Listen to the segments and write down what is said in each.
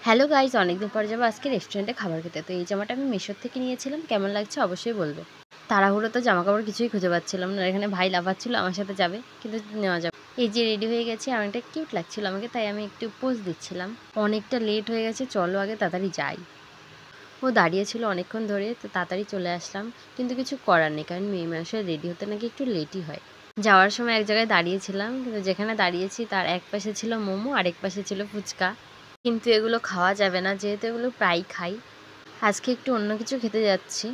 Hello guys, অনেকদিন পর যাবো আজকে রেস্টুরেন্টে খাবার খেতে। তো এই জামাটা আমি মিশোর থেকে নিয়েছিলাম, কেমন লাগছে অবশ্যই বলবে। তাড়াহুড়ো তো জামা কাপড় কিছুই খুঁজে পাচ্ছিলাম না। এখানে ভাই লাফাচ্ছিল আমার সাথে যাবে, কিন্তু নেওয়া যাবে। এই যে রেডি হয়ে গেছি, অনেকটা কিউট লাগছিল আমাকে, তাই আমি একটু পোজ দিচ্ছিলাম। অনেকটা লেট হয়ে গেছে, চলো আগে তাড়াতাড়ি যাই। ও দাঁড়িয়েছিল অনেকক্ষণ ধরে, তো তাড়াতাড়ি চলে আসলাম। কিন্তু কিছু করার নেই, কারণ মেয়ে মানুষের রেডি হতে নাকি একটু লেটই হয়। যাওয়ার সময় এক জায়গায় দাঁড়িয়েছিলাম, কিন্তু যেখানে দাঁড়িয়েছি তার এক পাশে ছিল মোমো আর এক পাশে ছিল ফুচকা। কিন্তু এগুলো খাওয়া যাবে না, যেহেতু এগুলো প্রায় খাই। আজকে একটু অন্য কিছু খেতে যাচ্ছি।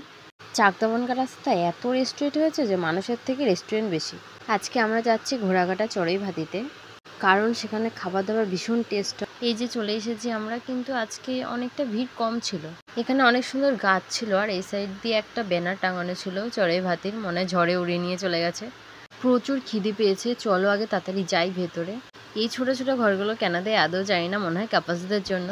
চাকদাবনগা রাস্তায় এত রেস্টুরেন্ট হয়েছে যে মানুষের থেকে রেস্টুরেন্ট বেশি। আজকে আমরা যাচ্ছি ঘোড়াঘাটা চড়ুইভাতিতে, কারণ সেখানে খাবার দাবার ভীষণ টেস্ট। এই যে চলে এসেছি আমরা, কিন্তু আজকে অনেকটা ভিড় কম ছিল। এখানে অনেক সুন্দর গাছ ছিল, আর এই সাইড দিয়ে একটা ব্যানার টাঙানো ছিল চড়ুইভাতির, মনে হয় ঝড়ে উড়িয়ে নিয়ে চলে গেছে। প্রচুর খিদে পেয়েছে, চলো আগে তাড়াতাড়ি যাই ভেতরে। এই ছোট ছোট ঘরগুলো কেন দেয় আদৌ জানি না, মনে হয় ক্যাপাসিটির জন্য।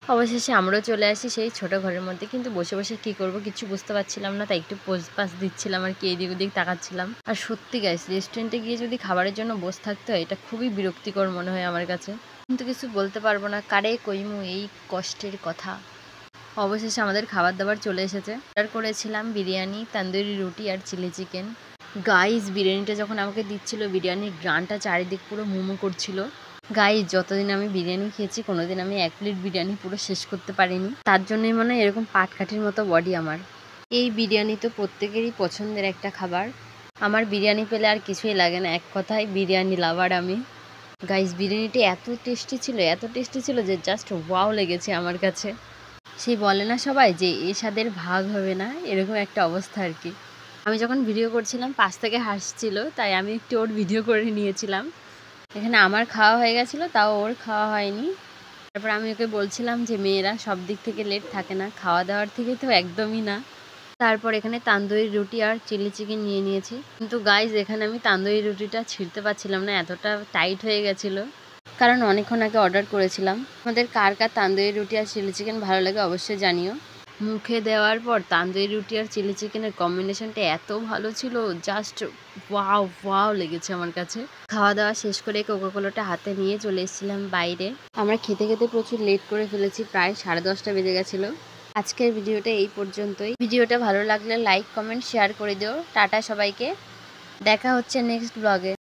অবশেষে আমরাও চলে আসি সেই ছোট ঘরের মধ্যে, কিন্তু বসে বসে কি করব কিছু বুঝতে পারছিলাম না, তাই একটু পোজ পাস দিচ্ছিলাম আর কি, এদিক ওদিক তাকাচ্ছিলাম। আর সত্যি গাইস, রেস্টুরেন্টে গিয়ে যদি খাবারের জন্য বসে থাকতে হয়, এটা খুবই বিরক্তিকর মনে হয় আমার কাছে। কিন্তু কিছু বলতে পারবো না, কারে কইমু এই কষ্টের কথা। অবশেষে আমাদের খাবার দাবার চলে এসেছে। অর্ডার করেছিলাম বিরিয়ানি, তান্দুরি রুটি আর চিলি চিকেন। গাইস, বিরিয়ানিটা যখন আমাকে দিচ্ছিল, বিরিয়ানির গ্রানটা চারিদিক পুরো মোমো করছিল। গাইস, যতদিন আমি বিরিয়ানি খেয়েছি কোনোদিন আমি 1 প্লেট বিরিয়ানি পুরো শেষ করতে পারিনি। তার জন্যই মনে হয় এরকম পাটকাঠির মতো বডি আমার। এই বিরিয়ানি তো প্রত্যেকেরই পছন্দের একটা খাবার। আমার বিরিয়ানি পেলে আর কিছুই লাগে না, এক কথায় বিরিয়ানি লাভার আমি। গাইস, বিরিয়ানিটা এত টেস্টি ছিল যে জাস্ট ওয়াও লেগেছে আমার কাছে। সেই বলে না সবাই যে এ স্বাদের ভাগ হবে না, এরকম একটা অবস্থা আর কি। আমি যখন ভিডিও করছিলাম পাশ থেকে হাসছিল, তাই আমি একটু ওর ভিডিও করে নিয়েছিলাম। এখানে আমার খাওয়া হয়ে গেছিলো, তাও ওর খাওয়া হয়নি। তারপর আমি ওকে বলছিলাম যে মেয়েরা সব দিক থেকে লেট থাকে না, খাওয়া দাওয়ার থেকে তো একদমই না। তারপর এখানে তান্দুরি রুটি আর চিলি চিকেন নিয়ে নিয়েছি, কিন্তু গাইজ এখানে আমি তান্দুরি রুটিটা ছিঁড়তে পারছিলাম না, এতটা টাইট হয়ে গেছিলো। কারণ অনেকক্ষণ আগে অর্ডার করেছিলাম। আমাদের কার কার তান্দুরি রুটি আর চিলি চিকেন ভালো লাগে অবশ্যই জানিও। মুখে দেওয়ার পর তান্দুরি রুটি আর চিলি চিকেনের কম্বিনেশনটা এত ভালো ছিল, জাস্ট ওয়াও ওয়াও লেগেছে আমার কাছে। খাওয়া দাওয়া শেষ করে কোকাকোলাটা হাতে নিয়ে চলে এসেছিলাম বাইরে। আমরা খেতে খেতে প্রচুর লেট করে ফেলেছি, প্রায় 10:30 বেজে গেছিলো। আজকের ভিডিওটা এই পর্যন্তই। ভিডিওটা ভালো লাগলে লাইক কমেন্ট শেয়ার করে দিও। টাটা সবাইকে, দেখা হচ্ছে নেক্সট ব্লগে।